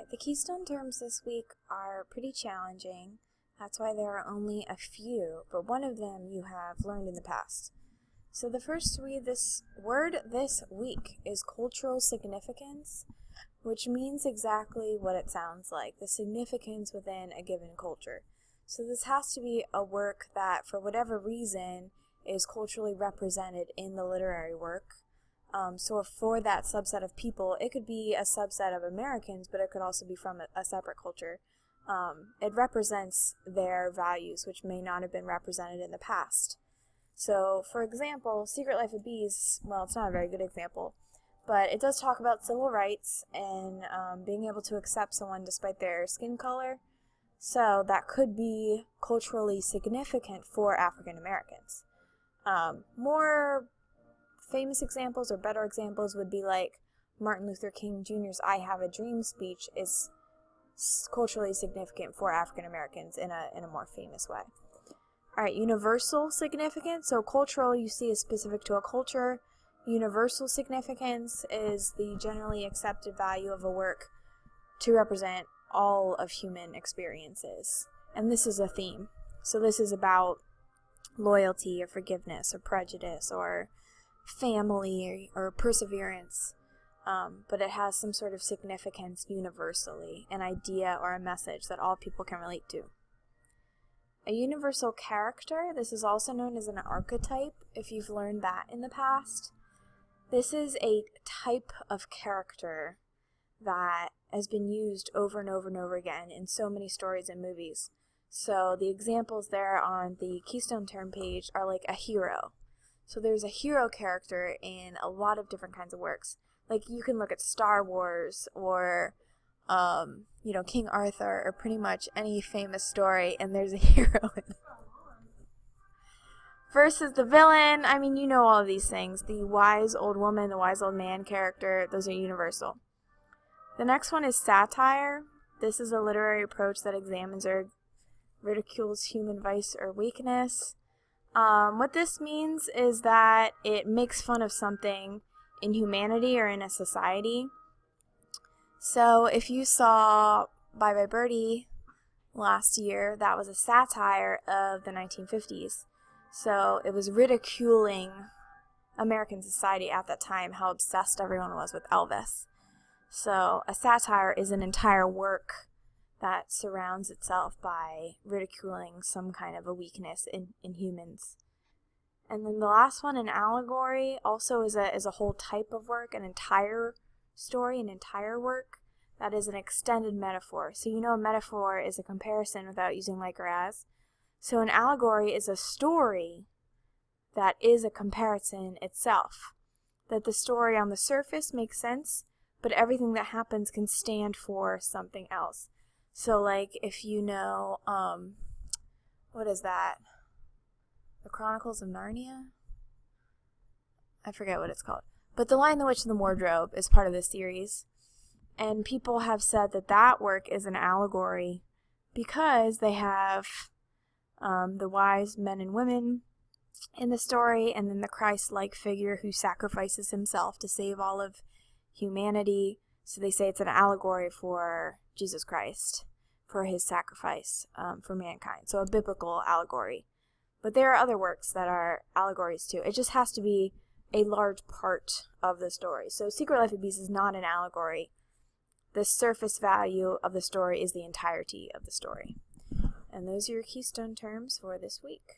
Alright, the Keystone terms this week are pretty challenging. That's why there are only a few, but one of them you have learned in the past. So the first word this week is cultural significance, which means exactly what it sounds like, the significance within a given culture. So this has to be a work that, for whatever reason, is culturally represented in the literary work. So for that subset of people, it could be a subset of Americans, but it could also be from a separate culture. It represents their values, which may not have been represented in the past. So, for example, Secret Life of Bees, well, it's not a very good example, but it does talk about civil rights and being able to accept someone despite their skin color. So that could be culturally significant for African Americans. More famous examples or better examples would be like Martin Luther King Jr.'s I Have a Dream speech is culturally significant for African Americans in a more famous way. Alright, universal significance. So cultural you see is specific to a culture. Universal significance is the generally accepted value of a work to represent all of human experiences. And this is a theme. So this is about loyalty or forgiveness or prejudice or family or perseverance, but it has some sort of significance universally, an idea or a message that all people can relate to. A universal character, this is also known as an archetype, if you've learned that in the past. This is a type of character that has been used over and over and over again in so many stories and movies. So the examples there on the Keystone term page are like a hero. So there's a hero character in a lot of different kinds of works. Like you can look at Star Wars or, King Arthur or pretty much any famous story and there's a hero in it. Versus the villain, I mean, you know all of these things. The wise old woman, the wise old man character, those are universal. The next one is satire. This is a literary approach that examines or ridicules human vice or weakness. What this means is that it makes fun of something in humanity or in a society. So if you saw Bye Bye Birdie last year, that was a satire of the 1950s. So it was ridiculing American society at that time, how obsessed everyone was with Elvis. So a satire is an entire work that surrounds itself by ridiculing some kind of a weakness in humans. And then the last one, an allegory, also is a whole type of work, an entire story, an entire work that is an extended metaphor. So you know a metaphor is a comparison without using like or as. So an allegory is a story that is a comparison itself. That the story on the surface makes sense, but everything that happens can stand for something else. So like if you know, what is that? The Chronicles of Narnia? I forget what it's called. But The Lion, the Witch, and the Wardrobe is part of this series. And people have said that that work is an allegory because they have the wise men and women in the story and then the Christ-like figure who sacrifices himself to save all of humanity. So they say it's an allegory for Jesus Christ, for his sacrifice for mankind. So a biblical allegory. But there are other works that are allegories too. It just has to be a large part of the story. So Secret Life of Bees is not an allegory. The surface value of the story is the entirety of the story. And those are your Keystone terms for this week.